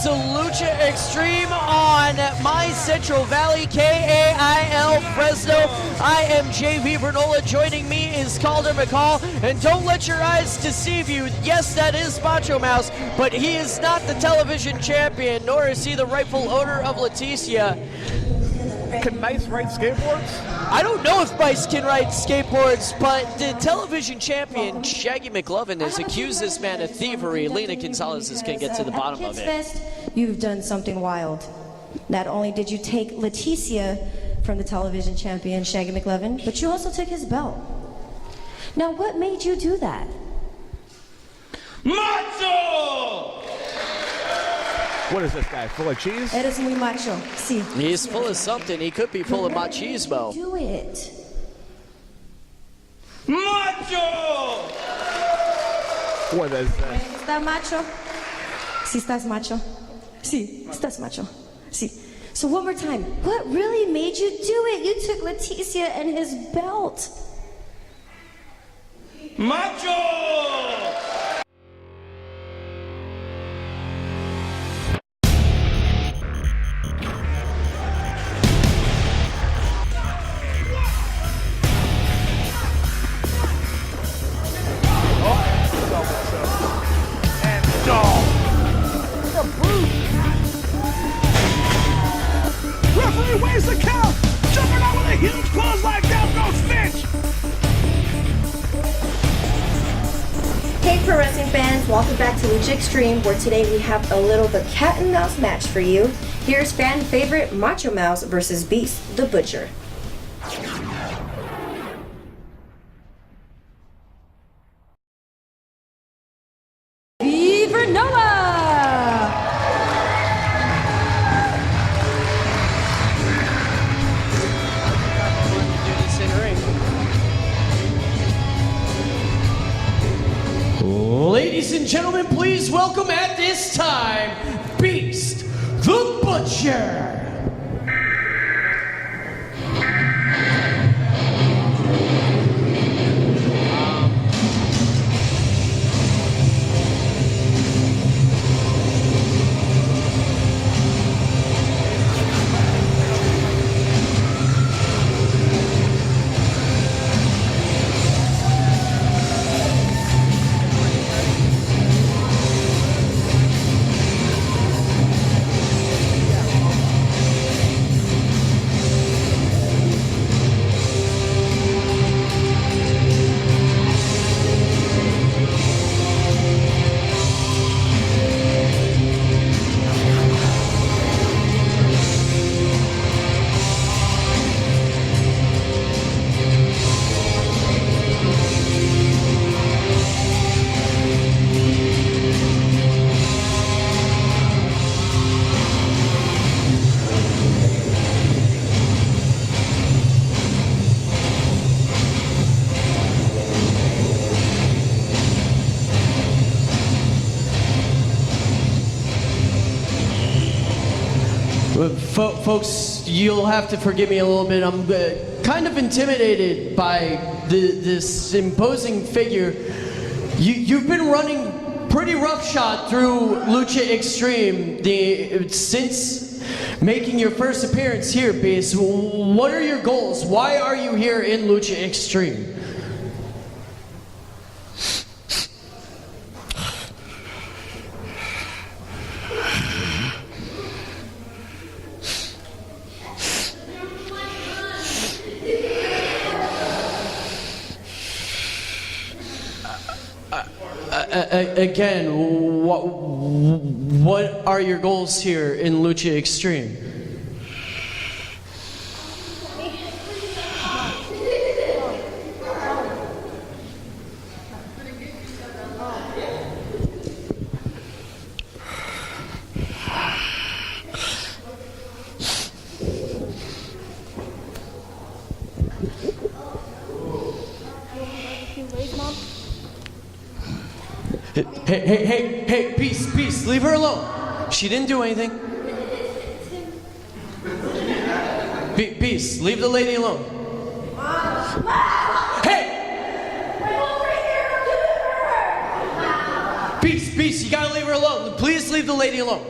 is Lucha Xtreme on My Central Valley, KAIL Fresno. I am JV Bernola. Joining me is Calder McCall. And don't let your eyes deceive you. Yes, that is Macho Mouse, but he is not the television champion, nor is he the rightful owner of Leticia. Can Mice ride skateboards? I don't know if Mice can ride skateboards, but the television champion, Shaggy McLovin, has accused this man of thievery. Lena Gonzalez is going to get to the bottom of it. You've done something wild. Not only did you take Leticia from the television champion, Shaggy McLovin, but you also took his belt. Now, what made you do that? Macho! What is this guy, full of cheese? Eres muy macho. Sí. He's full of something. He could be full of machismo. Do it. Macho! What is this? ¿Estás macho? Sí, estás macho. Sí, estás macho. Sí. So one more time. What really made you do it? You took Leticia and his belt. Macho! Referee weighs the count! Jumping out with a huge close like that, no snitch! Hey pro wrestling fans, welcome back to Lucha Xtreme, where today we have a little bit cat and mouse match for you. Here's fan favorite Macho Mouse versus Beast the Butcher. Viva Nola! Ladies and gentlemen, please welcome at this time, Beast the Butcher. Folks, you'll have to forgive me a little bit. I'm kind of intimidated by this imposing figure. You've been running pretty roughshod through Lucha Xtreme since making your first appearance here, Beast. What are your goals? Why are you here in Lucha Xtreme? Again, what are your goals here in Lucha Xtreme? Hey, peace, leave her alone. She didn't do anything. Peace, leave the lady alone. Hey! Peace, you gotta leave her alone. Please leave the lady alone.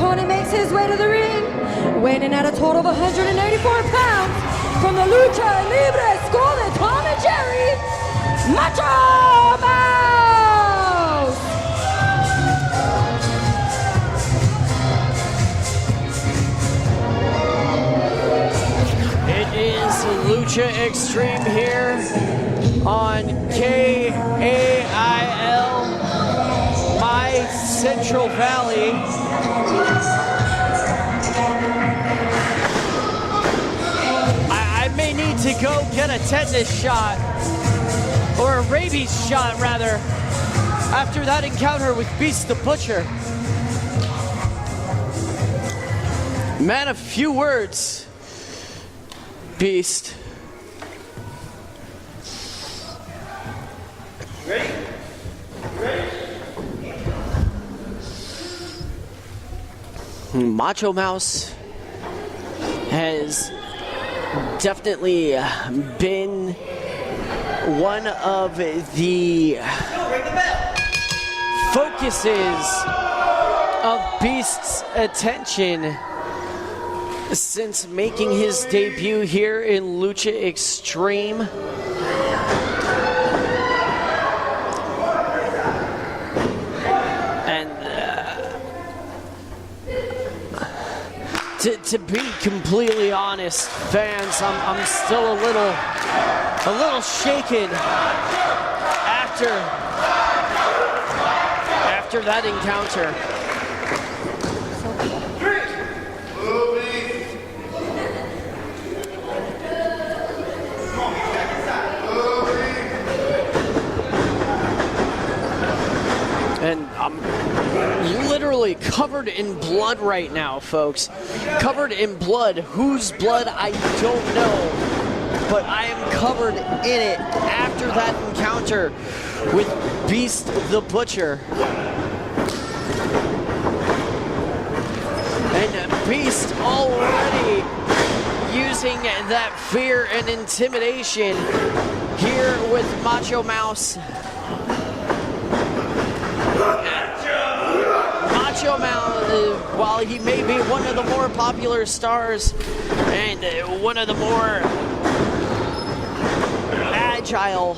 opponent makes his way to the ring, weighing in at a total of 184 pounds, from the Lucha Libre School of Tom and Jerry, Macho Mouse! It is Lucha Xtreme here on KAIL, my Central Valley. I may need to go get a tetanus shot, or a rabies shot rather, after that encounter with Beast the Butcher. Man, a few words, Beast. Macho Mouse has definitely been one of the focuses of Beast's attention since making his debut here in Lucha Xtreme. To be completely honest, fans, I'm still a little shaken after that encounter. And I'm literally covered in blood right now, folks. Covered in blood. Whose blood, I don't know. But I am covered in it after that encounter with Beast the Butcher. And Beast already using that fear and intimidation here with Macho Mouse. Macho Mouse, while he may be one of the more popular stars and one of the more agile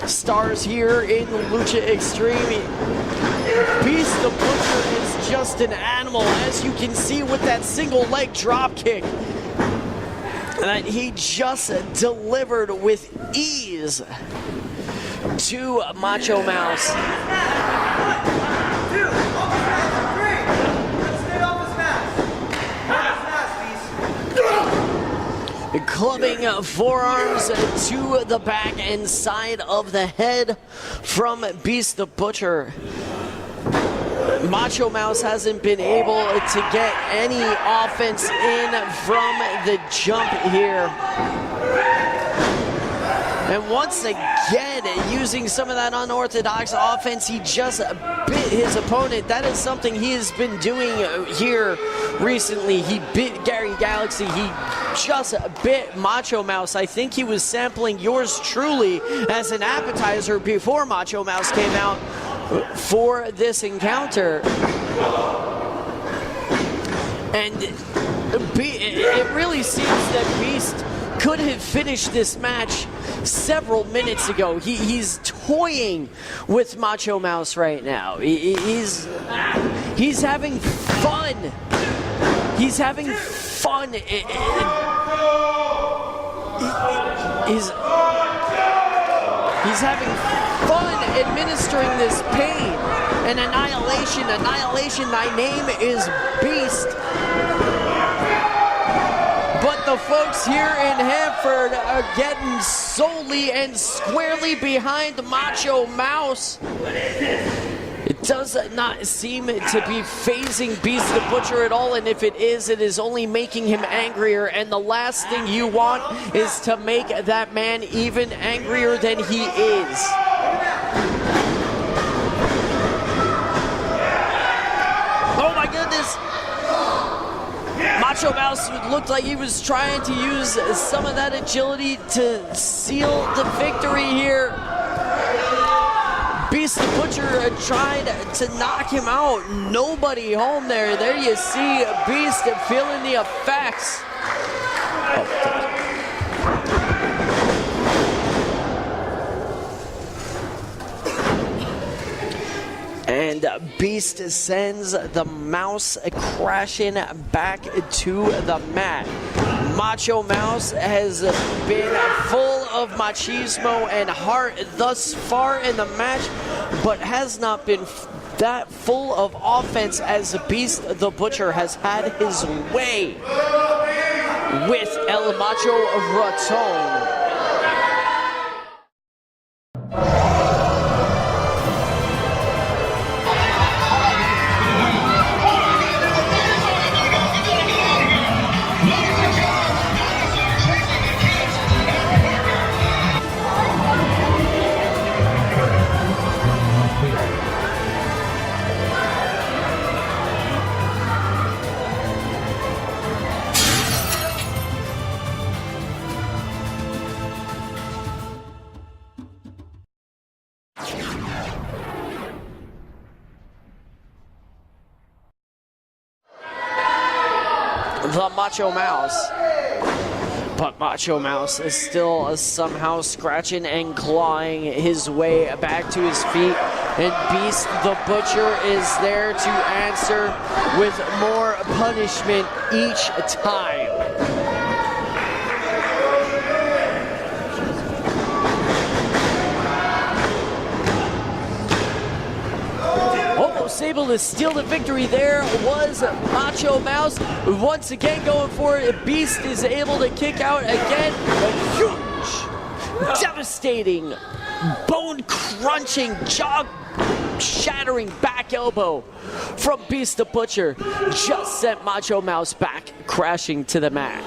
stars here in Lucha Xtreme, Beast the Butcher is just an animal, as you can see with that single leg drop kick that he just delivered with ease to Macho Mouse. Clubbing forearms to the back and side of the head from Beast the Butcher. Macho Mouse hasn't been able to get any offense in from the jump here. And once again, using some of that unorthodox offense, he just bit his opponent. That is something he has been doing here recently. He bit Gary Galaxy. He just bit Macho Mouse. I think he was sampling yours truly as an appetizer before Macho Mouse came out for this encounter. And it really seems that Beast could have finished this match several minutes ago. He's toying with Macho Mouse right now. He's having fun. He's having fun. He's having fun administering this pain and annihilation. Annihilation, thy name is Beast. But the folks here in Hanford are getting solely and squarely behind Macho Mouse. It does not seem to be phasing Beast the Butcher at all, and if it is only making him angrier, and the last thing you want is to make that man even angrier than he is. Oh my goodness! Macho Mouse looked like he was trying to use some of that agility to seal the victory here. Beast the Butcher tried to knock him out. Nobody home there. There you see Beast feeling the effects. And Beast sends the Mouse crashing back to the mat. Macho Mouse has been full of machismo and heart thus far in the match, but has not been that full of offense as Beast the Butcher has had his way with El Macho Raton. The Macho Mouse. But Macho Mouse is still somehow scratching and clawing his way back to his feet. And Beast the Butcher is there to answer with more punishment each time. Able to steal the victory there was Macho Mouse. Once again going for it. Beast is able to kick out again. A huge, devastating, bone-crunching, jaw-shattering back elbow from Beast the Butcher just sent Macho Mouse back crashing to the mat.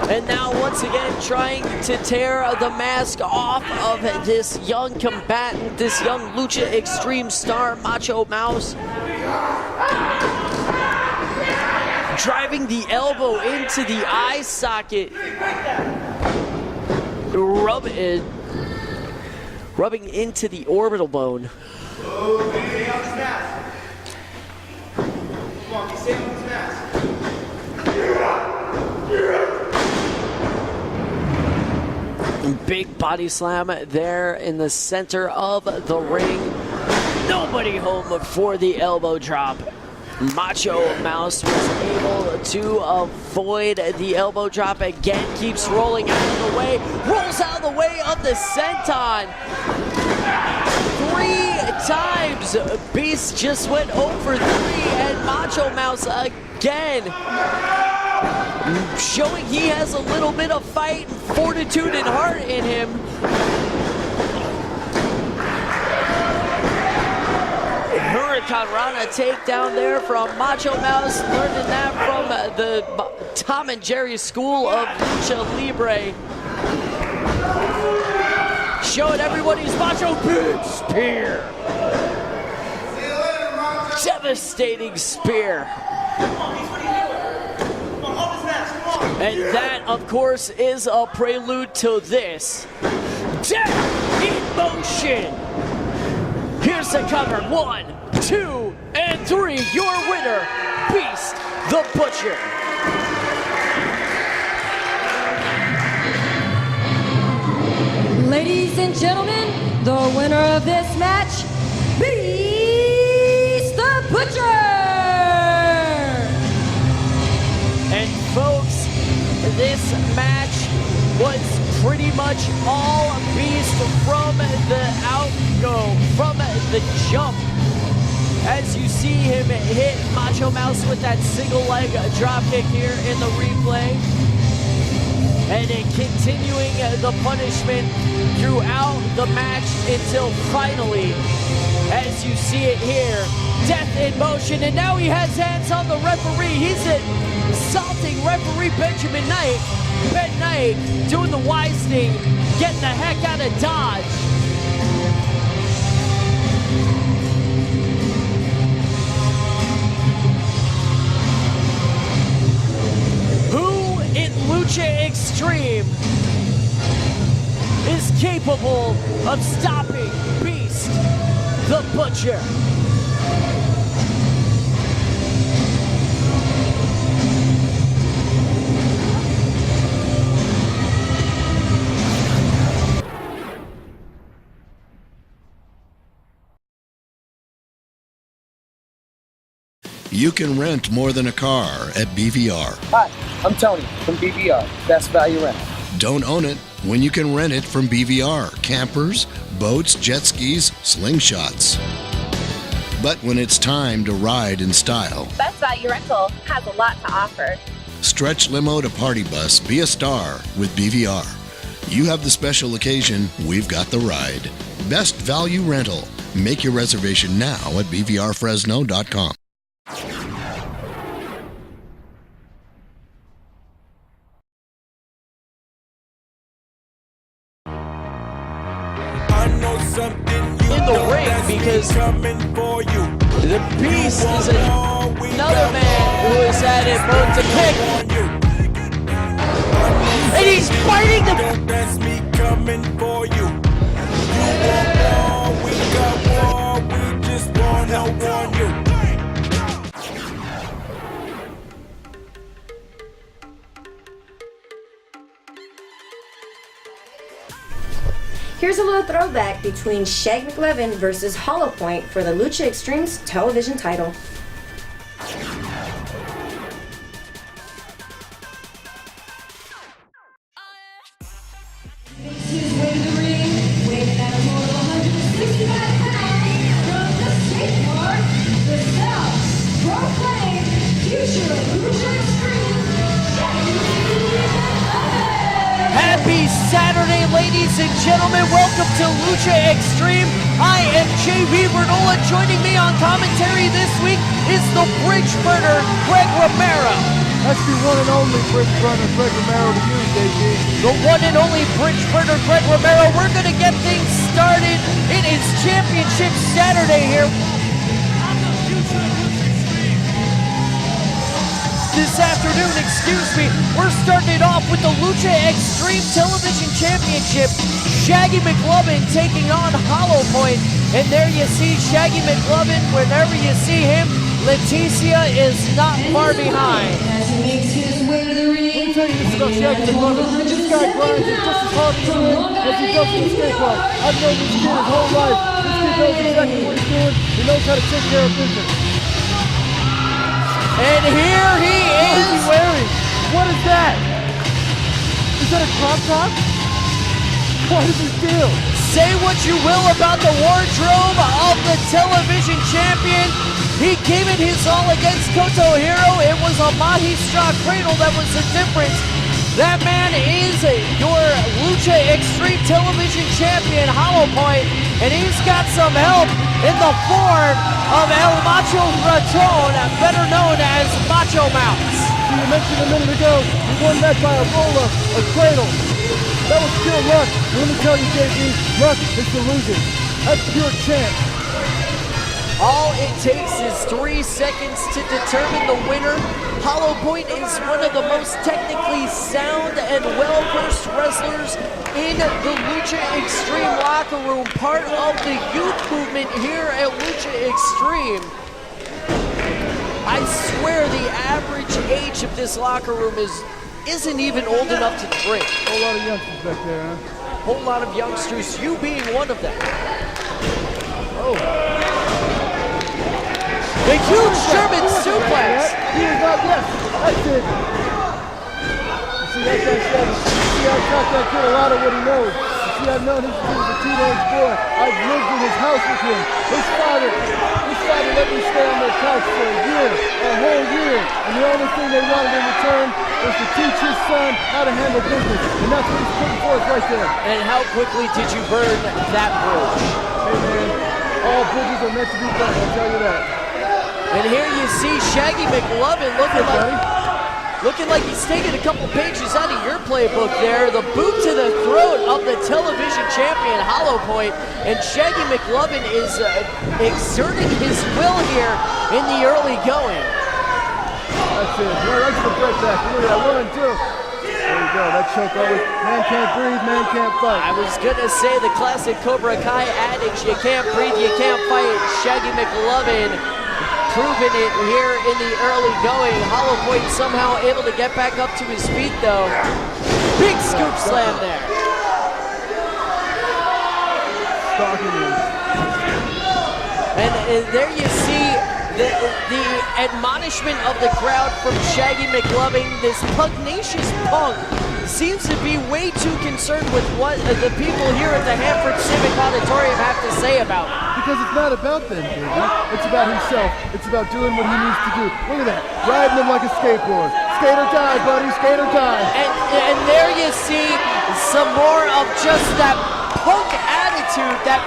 And now once again trying to tear the mask off of this young combatant, this young Lucha Xtreme star, Macho Mouse. Driving the elbow into the eye socket. Rubbing into the orbital bone. Big body slam there in the center of the ring. Nobody home for the elbow drop. Macho Mouse was able to avoid the elbow drop again. Keeps rolling out of the way. Rolls out of the way of the senton. 3 times. Beast just went 0 for 3 and Macho Mouse again. Showing he has a little bit of fight, fortitude, and heart in him. Hurricane Rana takedown there from Macho Mouse. Learning that from the Tom and Jerry school of Lucha Libre. Showing everyone he's Macho. Big spear. Devastating spear. And that, of course, is a prelude to this. Death in motion. Here's the cover. 1, 2, and 3. Your winner, Beast the Butcher. Ladies and gentlemen, the winner of this match, Beast the Butcher. And folks, this match was pretty much all Beast from the out-go, from the jump. As you see him hit Macho Mouse with that single leg drop kick here in the replay. And then continuing the punishment throughout the match until finally, as you see it here, death in motion. And now he has hands on the referee. He's assaulting referee Benjamin Knight. Ben Knight doing the wise thing, getting the heck out of Dodge. Who in Lucha Xtreme is capable of stopping Beast the Butcher. You can rent more than a car at BVR. Hi, I'm Tony from BVR, Best Value Rental. Don't own it when you can rent it from BVR. Campers, boats, jet skis, slingshots. But when it's time to ride in style, Best Value Rental has a lot to offer. stretch limo to party bus, be a star with BVR. You have the special occasion, we've got the ride. Best Value Rental. Make your reservation now at bvrfresno.com. In the ring, because the Beast is another man who has had it both to pick, and he's fighting the. That's me coming for you. You want war, we got war, we just wanna warn you. Here's a little throwback between Shag McLovin versus Hollow Point for the Lucha Xtreme's television title. Happy Saturday, ladies and gentlemen. Welcome to Lucha Xtreme. I am JV Bernola. Joining me on commentary this week is the bridge burner, Greg Romero. That's the one and only bridge runner, Greg Romero, to you, JG. The one and only bridge burner, Greg Romero. We're going to get things started. It is Championship Saturday here. This afternoon, we're starting it off with the Lucha Xtreme Television Championship. Shaggy McLovin taking on Hollow Point. And there you see Shaggy McLovin. Whenever you see him, Leticia is not far behind. Let me tell you this about Shaggy McLovin. This guy grinds just as hard in the ring as he does in the skate park. I've known this kid his whole life. This kid knows exactly what he's doing. He knows how to take care of business. And here he What is he is. wearing? What is that? Is that a crop top? What is his deal? Say what you will about the wardrobe of the television champion. He gave it his all against Koto Hiro. It was a Mahi straw cradle that was the difference. That man is your Lucha Xtreme Television Champion, Hollow Point, and he's got some help in the form of El Macho Raton, better known as Macho Mounts. You mentioned a minute ago, he won that by a roller, a cradle. That was pure luck. Let me tell you, JB, luck is delusion. That's pure chance. All it takes is 3 seconds to determine the winner. Hollow Point is one of the most technically sound and well-versed wrestlers in the Lucha Xtreme locker room, part of the youth movement here at Lucha Xtreme. I swear the average age of this locker room isn't even old enough to drink. A whole lot of youngsters back there, huh? Whole lot of youngsters, you being one of them. Oh. The huge German suplex. He is up, yes. That's it. You see, that guy said, you see, I taught that kid a lot of what he knows. You see, I've known him since he was a teenage boy. I've lived in his house with him. His father let me stay on their couch for a whole year. And the only thing they wanted in return was to teach his son how to handle business. And that's what he's putting forth right there. And how quickly did you burn that bridge? Hey, man, all bridges are meant to be burned, I'll tell you that. And here you see Shaggy McLovin looking like he's taking a couple pages out of your playbook there. The boot to the throat of the television champion, Hollow Point. And Shaggy McLovin is exerting his will here in the early going. That's it. Right to the break back. Look at that. 1, 2. There you go. That choke always, man can't breathe, man can't fight. I was gonna say the classic Cobra Kai adage, you can't breathe, you can't fight. Shaggy McLovin proving it here in the early going. Hollow Point somehow able to get back up to his feet though. Big scoop slam there. Stalking him. And there you see the admonishment of the crowd from Shaggy McLovin. This pugnacious punk seems to be way too concerned with what the people here at the Hanford Civic Auditorium have to say about him. Because it's not about them, baby. It's about himself. It's about doing what he needs to do. Look at that. Riding him like a skateboard. Skate or die, buddy. Skate or die. And there you see some more of just that punk attitude that...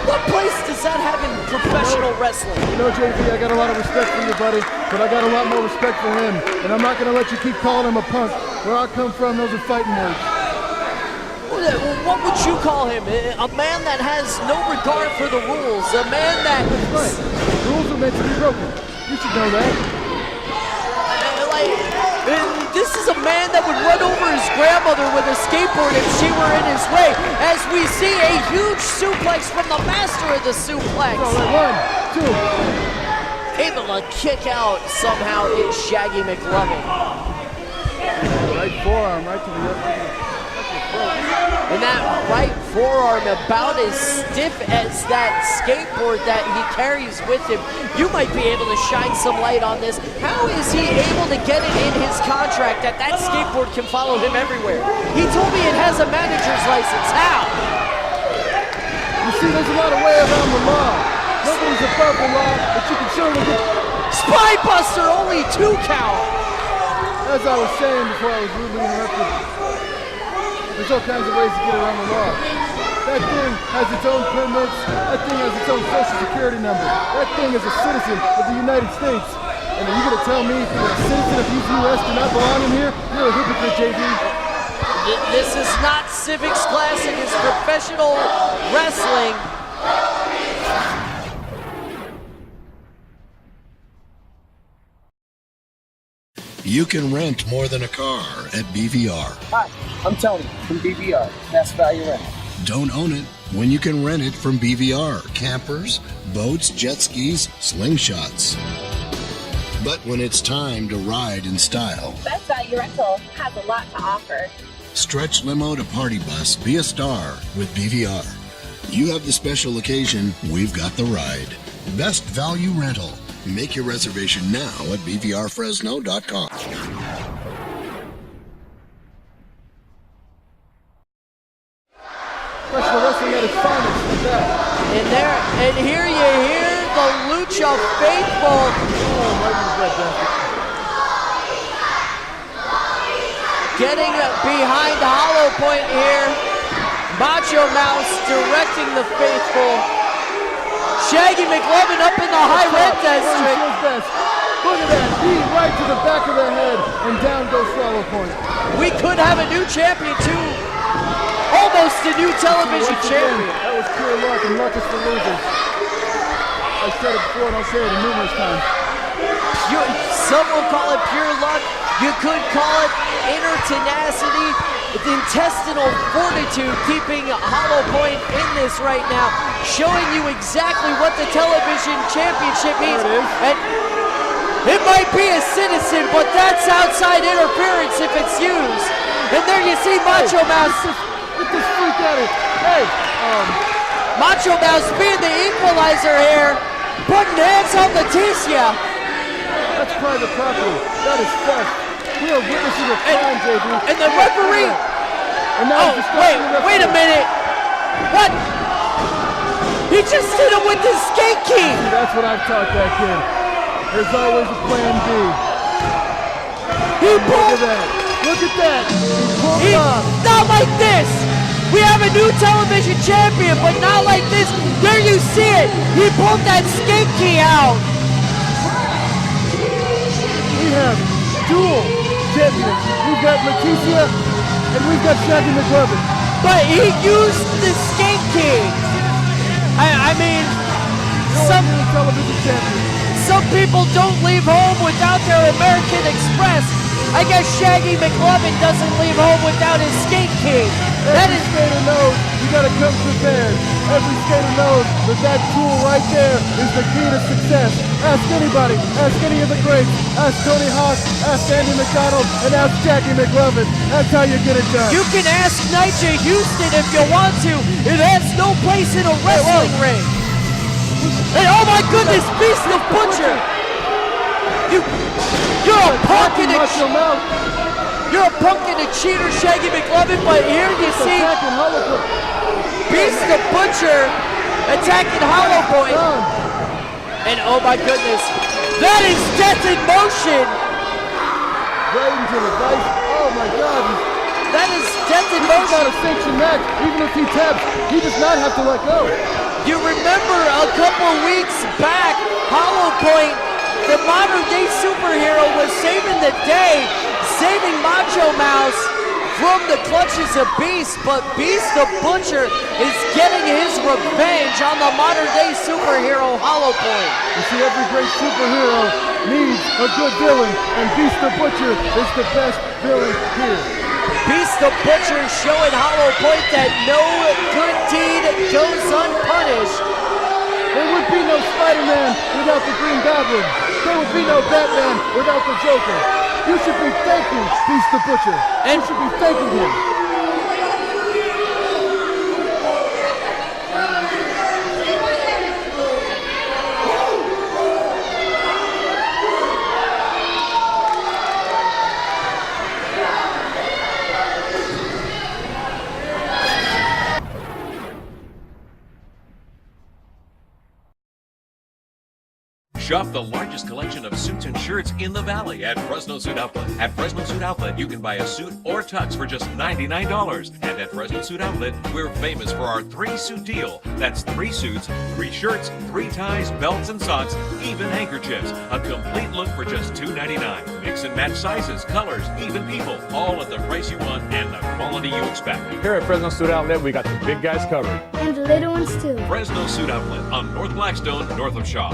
What place does that have in professional wrestling? You know, JV, I got a lot of respect for you, buddy, but I got a lot more respect for him. And I'm not going to let you keep calling him a punk. Where I come from, those are fighting words. What would you call him? A man that has no regard for the rules. A man that... That's right. The rules are meant to be broken. You should know that. This is a man that would run over his grandmother with a skateboard if she were in his way. As we see a huge suplex from the master of the suplex. One, two. Able to kick out somehow is Shaggy McLovin. Right forearm, right to the throat. And that right forearm about as stiff as that skateboard that he carries with him. You might be able to shine some light on this. How is he able to get it in his contract that that skateboard can follow him everywhere? He told me it has a manager's license. How? You see, there's a lot of way around the law. Nobody's above the law, but you can certainly get... Spine Buster, only 2 count. As I was saying before I was rudely interrupted, there's all kinds of ways to get around the law. That thing has its own permits. That thing has its own social security number. That thing is a citizen of the United States. And are you going to tell me that a citizen of the U.S. do not belong in here? You're a hypocrite, JV. This is not Civics Classic, it's professional wrestling. You can rent more than a car at BVR. Hi, I'm Tony from BVR, Best Value Rental. Don't own it when you can rent it from BVR. Campers, boats, jet skis, slingshots. But when it's time to ride in style, Best Value Rental has a lot to offer. stretch limo to party bus, be a star with BVR. You have the special occasion, we've got the ride. Best Value Rental. Make your reservation now at bvrfresno.com. Professional wrestling at its finest. Like that. And here you hear the Lucha faithful. Oh, right in the breadbasket. Getting behind Hollow Point here. Macho Mouse directing the faithful. Shaggy McLovin up in the high red district. Look at that, knee right to the back of the head, and down goes Hollow Point. We could have a new champion too. Almost a new television Once again, champion. that was pure luck, and luck is for losers. I said it before, and I'll say it numerous times. Some will call it pure luck. You could call it inner tenacity, intestinal fortitude, keeping Hollow Point in this right now, showing you exactly what the television championship means. There it is. And it might be a citizen, but that's outside interference if it's used. And there you see Macho Mouse. Get this freak at it. Hey, Macho Mouse being the equalizer here, putting hands on Leticia. that's private property. That is theft. We are witnessing a crime, JV. And the referee. And now he's distracting the Wait a referee. minute. What? He just hit him with the skate key. See, that's what I've taught that kid. There's always a plan B. He Look pulled. at that. Look at that. He pulled it off. Not like this. We have a new television champion, but not like this. There you see it. He pulled that skate key out. We have dual champions. We've got Leticia and we've got Shaggy McLovin. But he used the skate key. I mean, Some television champion. some people don't leave home without their American Express. I guess Shaggy McLovin doesn't leave home without his skate king. That Every is skater knows you gotta come prepared. Every skater knows that that tool right there is the key to success. Ask anybody, ask any of the greats, ask Tony Hawk, ask Andy McDonald, and ask Jackie McLovin. That's how you get it done. You can ask Nigel Houston if you want to. It has no place in a wrestling ring. Hey, oh my goodness, Beast of Butcher! You're a punk and a you're a punk and a cheater, Shaggy McLovin, but here you see Beast the Butcher attacking Hollow Point. And oh my goodness, that is Death in Motion! Right into the vice. Oh my God. That is Death in It's not Motion! a sanctioned match. Even if he taps, he does not have to let go. You remember a couple weeks back, Hollow Point, the modern day superhero, was saving the day, saving Macho Mouse from the clutches of Beast, but Beast the Butcher is getting his revenge on the modern day superhero Hollow Point. You see, every great superhero needs a good villain, and Beast the Butcher is the best villain here. Beast the Butcher showing Hollow Point that no good deed goes unpunished. There would be no Spider-Man without the Green Goblin. There would be no Batman without the Joker. You should be thanking Beast the Butcher. And you should be thanking him. Shop the largest collection of suits and shirts in the Valley at Fresno Suit Outlet. At Fresno Suit Outlet, you can buy a suit or tux for just $99. And at Fresno Suit Outlet, we're famous for our 3-suit deal. That's 3 suits, 3 shirts, 3 ties, belts and socks, even handkerchiefs. A complete look for just $2.99. Mix and match sizes, colors, even people, all at the price you want and the quality you expect. Here at Fresno Suit Outlet, we got the big guys covered. And the little ones too. Fresno Suit Outlet on North Blackstone, north of Shaw.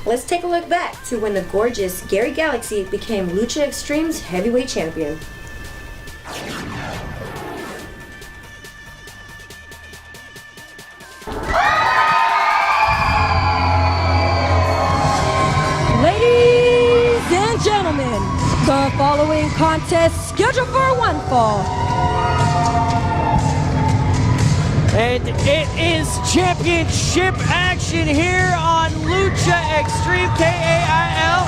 Let's take a look back to when the gorgeous Gary Galaxy became Lucha Xtreme's heavyweight champion. Ladies and gentlemen, the following contest scheduled for one fall. And it is championship action here on Lucha Xtreme KAIL.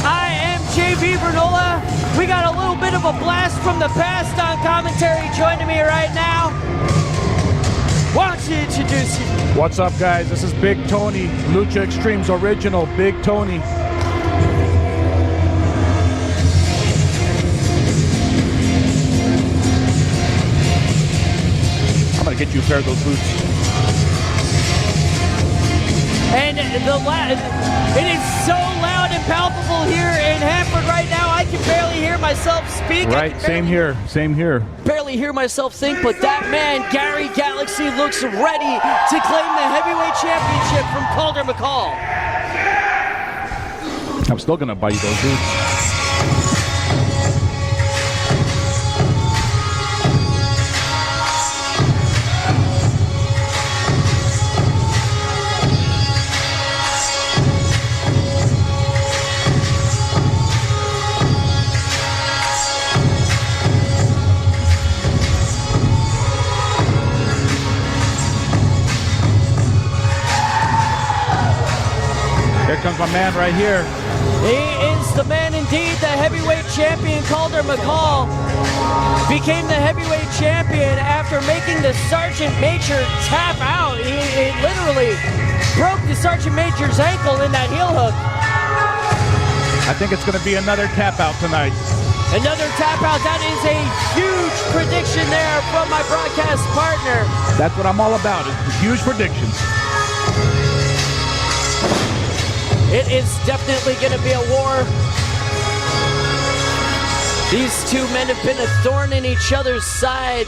I am JV Bernola. We got a little bit of a blast from the past on commentary. Joining me right now. Why don't you introduce you? What's up, guys? This is Big Tony, Lucha Xtreme's original Big Tony. I'm gonna get you a pair of those boots. And it is so loud and palpable here in Hanford right now. I can barely hear myself speak. Right, same here, same here. Barely hear myself think, but that man, Gary Galaxy, looks ready to claim the heavyweight championship from Calder McCall. I'm still gonna buy you those boots. Here comes my man right here. He is the man indeed, the heavyweight champion. Calder McCall became the heavyweight champion after making the Sergeant Major tap out. He literally broke the Sergeant Major's ankle in that heel hook. I think it's going to be another tap out tonight. Another tap out. That is a huge prediction there from my broadcast partner. That's what I'm all about, is huge predictions. It is definitely going to be a war. These two men have been a thorn in each other's side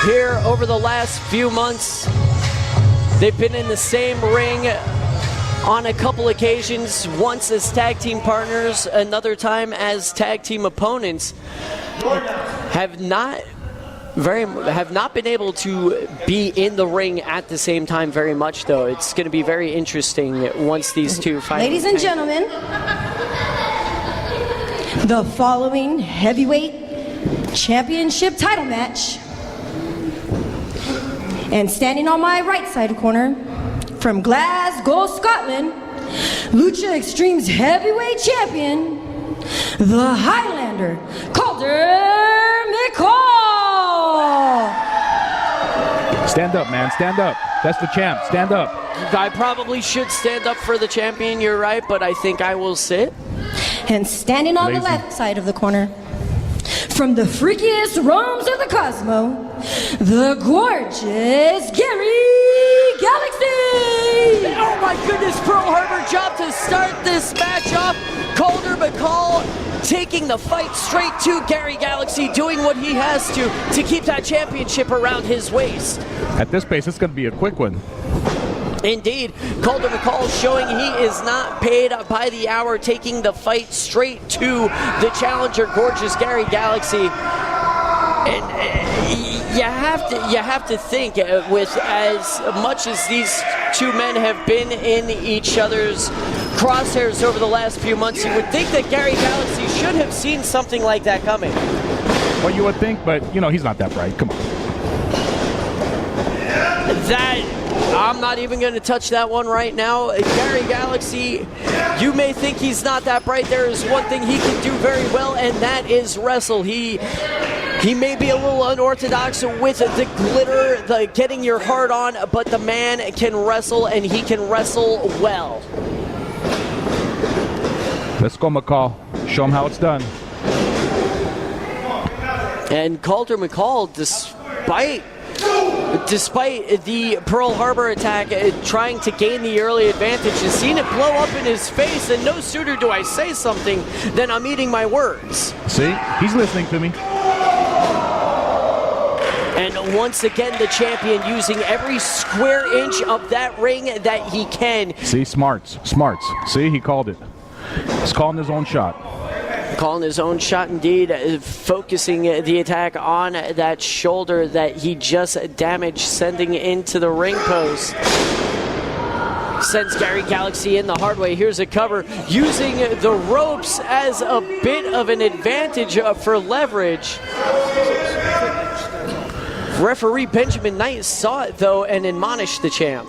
here over the last few months. They've been in the same ring on a couple occasions, once as tag team partners, another time as tag team opponents. Have not been able to be in the ring at the same time very much, though. It's going to be very interesting once these two fight. Ladies and gentlemen, the following heavyweight championship title match. And standing on my right side corner, from Glasgow, Scotland, Lucha Xtreme's heavyweight champion, the Highlander, Calder McCall. Stand up, man. Stand up. That's the champ. Stand up. I probably should stand up for the champion, you're right, but I think I will sit. And standing on the left side of the corner, from the freakiest realms of the Cosmo, the gorgeous Gary Galaxy! Oh my goodness, Pearl Harbor job to start this match off. Calder McCall taking the fight straight to Gary Galaxy, doing what he has to keep that championship around his waist. At this pace, it's going to be a quick one. Indeed, Calder McCall showing he is not paid by the hour, taking the fight straight to the challenger, gorgeous Gary Galaxy. And you have to think, with as much as these two men have been in each other's crosshairs over the last few months, you would think that Gary Galaxy should have seen something like that coming. Well, you would think, but you know he's not that bright. Come on. I'm not even going to touch that one right now. Gary Galaxy, you may think he's not that bright. There is one thing he can do very well, and that is wrestle. He may be a little unorthodox with the glitter, the getting your heart on, but the man can wrestle, and he can wrestle well. Let's go, McCall. Show him how it's done. And Calder McCall, despite the Pearl Harbor attack, trying to gain the early advantage, has seen it blow up in his face, and no sooner do I say something than I'm eating my words. See? He's listening to me. And once again, the champion using every square inch of that ring that he can. See? Smarts. See? He called it. He's calling his own shot. Calling his own shot indeed, focusing the attack on that shoulder that he just damaged, sending into the ring post. Sends Gary Galaxy in the hard way. Here's a cover, using the ropes as a bit of an advantage for leverage. Referee Benjamin Knight saw it though and admonished the champ.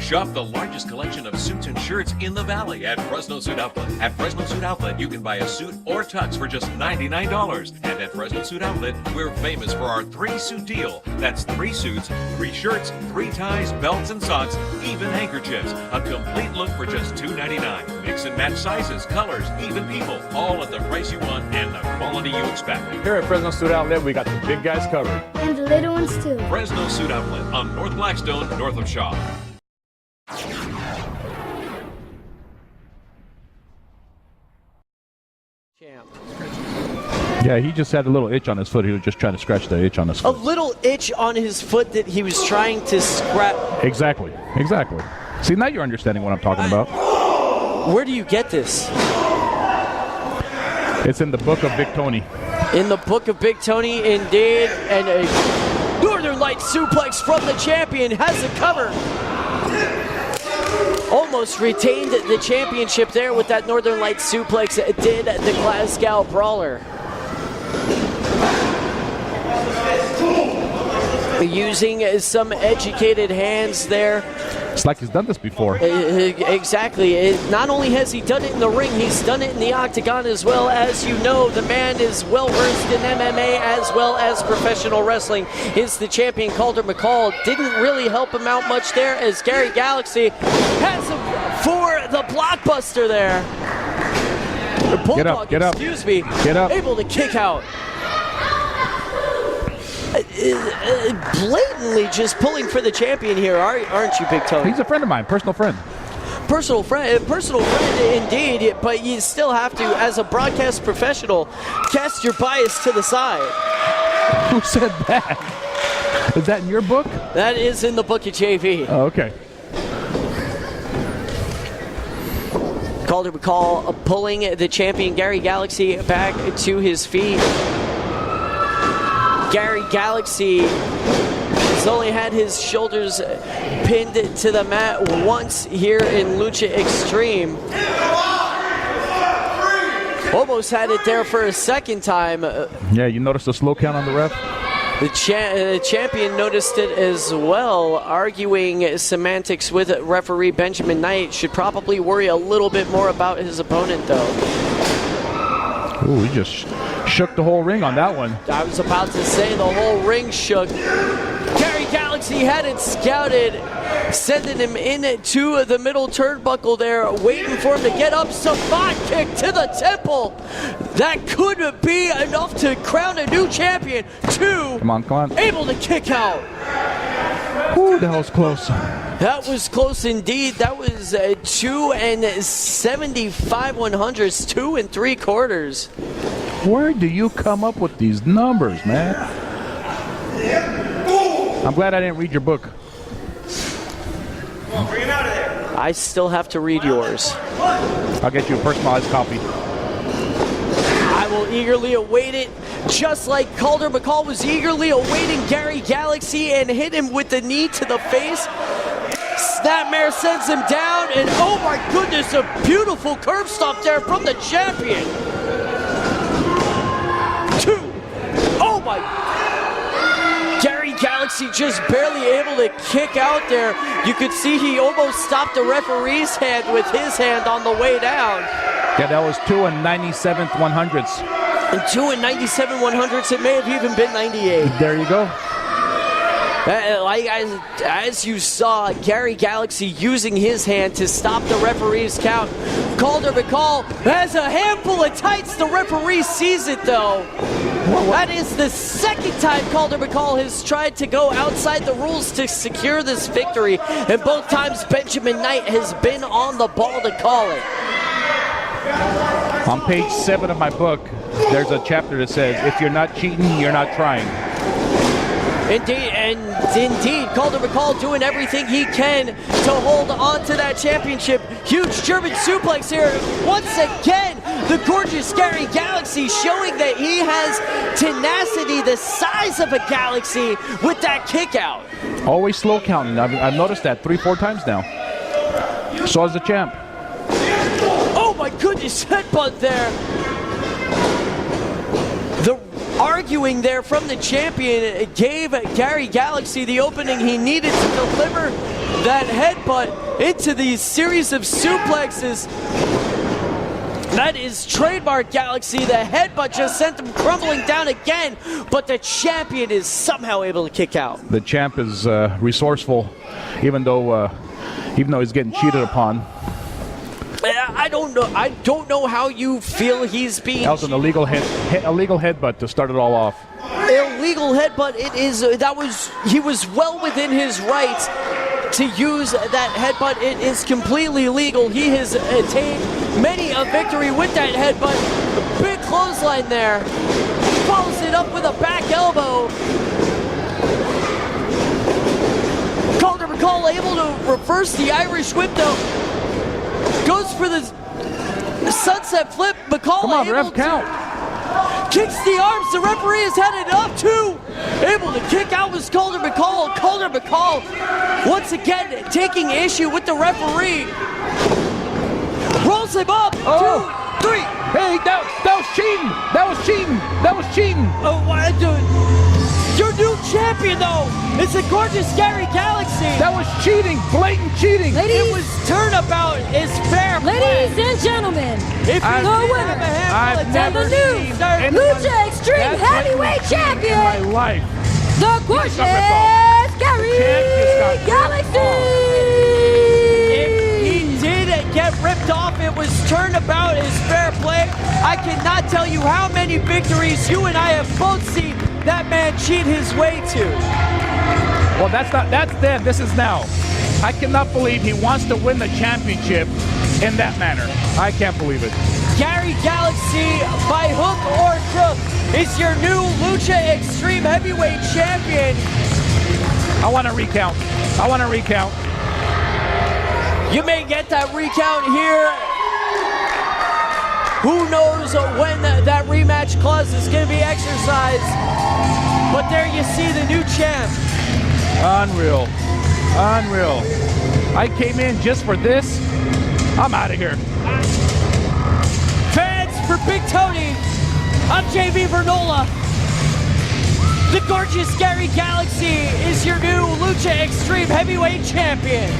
Shop the largest collection of suits and shirts in the Valley at Fresno Suit Outlet. At Fresno Suit Outlet, you can buy a suit or tux for just $99. And at Fresno Suit Outlet, we're famous for our 3-suit deal. That's 3 suits, 3 shirts, 3 ties, belts and socks, even handkerchiefs. A complete look for just $2.99. Mix and match sizes, colors, even people, all at the price you want and the quality you expect. Here at Fresno Suit Outlet, we got the big guys covered. And the little ones too. Fresno Suit Outlet on North Blackstone, north of Shaw. Yeah, he just had a little itch on his foot. He was just trying to scratch the itch on his A foot. little itch on his foot that he was trying to scrap. Exactly. See, now you're understanding what I'm talking about. Where do you get this? It's in the book of Big Tony. In the book of Big Tony, indeed. And a Northern Light suplex from the champion has a cover. Almost retained the championship there with that Northern Light suplex, did the Glasgow Brawler. Using some educated hands there. It's like he's done this before. Exactly. Not only has he done it in the ring, he's done it in the octagon as well. As you know, the man is well versed in MMA as well as professional wrestling. Is the champion. Calder McCall didn't really help him out much there, as Gary Galaxy has him for the blockbuster there. Bulldog, Get up. excuse me. Get up. Able to kick out. Blatantly just pulling for the champion here, aren't you, Big Tony? He's a friend of mine, personal friend. Personal friend indeed, but you still have to, as a broadcast professional, cast your bias to the side. Who said that? Is that in your book? That is in the book of JV. Oh, okay. Calder McCall pulling the champion Gary Galaxy back to his feet. Gary Galaxy has only had his shoulders pinned to the mat once here in Lucha Xtreme. Almost had it there for a second time. Yeah, you noticed the slow count on the ref? The champion noticed it as well, arguing semantics with referee Benjamin Knight. Should probably worry a little bit more about his opponent, though. Ooh, he just shook the whole ring on that one. I was about to say the whole ring shook. Gary Galaxy had it scouted, sending him into the middle turnbuckle there, waiting for him to get up. Savant kick to the temple. That could be enough to crown a new champion. Come on. Able to kick out. Ooh, that was close. That was close indeed. That was 2 75/100, 2 3/4. Where do you come up with these numbers, man? I'm glad I didn't read your book. Bring it out of there. I still have to read yours. I'll get you a personalized copy. I will eagerly await it, just like Calder McCall was eagerly awaiting Gary Galaxy and hit him with the knee to the face. Snapmare sends him down, and oh my goodness, a beautiful curb stop there from the champion. 2. Oh my. Gary Galaxy just barely able to kick out there. You could see he almost stopped the referee's hand with his hand on the way down. Yeah, that was 2 97/100. And 2 97/100. It may have even been 98. There you go. As you saw, Gary Galaxy using his hand to stop the referee's count. Calder McCall has a handful of tights. The referee sees it though. That is the second time Calder McCall has tried to go outside the rules to secure this victory, and both times Benjamin Knight has been on the ball to call it. On page 7 of my book, there's a chapter that says, if you're not cheating, you're not trying. Indeed, Calder McCall doing everything he can to hold on to that championship. Huge German suplex here. Once again, the gorgeous Gary Galaxy showing that he has tenacity the size of a galaxy with that kick out. Always slow counting. I've noticed that 3-4 times now. So is the champ. Oh my goodness, headbutt there. The arguing there from the champion gave Gary Galaxy the opening he needed to deliver that headbutt into these series of suplexes. That is trademark Galaxy. The headbutt just sent him crumbling down again, but the champion is somehow able to kick out. The champ is resourceful, even though he's getting cheated upon. I don't know how you feel he's being. That was an illegal headbutt to start it all off. Illegal headbutt. He was well within his rights to use that headbutt. It is completely legal. He has attained many a victory with that headbutt. A big clothesline there. Follows it up with a back elbow. Calder McCall able to reverse the Irish whip though. Goes for the sunset flip. McCall Come on, able ref, count. Kicks the arms. The referee has had it up too. Able to kick out was Calder McCall. Calder McCall once again taking issue with the referee. Rolls him up. 2, 3. Hey, that was cheating. That was cheating. That was cheating. Oh, what? Your new champion, though, is the gorgeous Gary Galaxy. That was cheating, blatant cheating. It was turnabout is fair play. Ladies and gentlemen, If the winner I've and never the new seen Lucha Xtreme Heavyweight Champion, in my life. the gorgeous Gary Galaxy. If he did get ripped flipped off. It was turned about as fair play. I cannot tell you how many victories you and I have both seen that man cheat his way to. Well, that's then. This is now. I cannot believe he wants to win the championship in that manner. I can't believe it. Gary Galaxy, by hook or crook, is your new Lucha Xtreme Heavyweight Champion. I want to recount. You may get that recount here. Who knows when that rematch clause is going to be exercised. But there you see the new champ. Unreal. I came in just for this. I'm out of here. Fans, for Big Tony, I'm JV Vernola. The gorgeous Gary Galaxy is your new Lucha Xtreme Heavyweight Champion.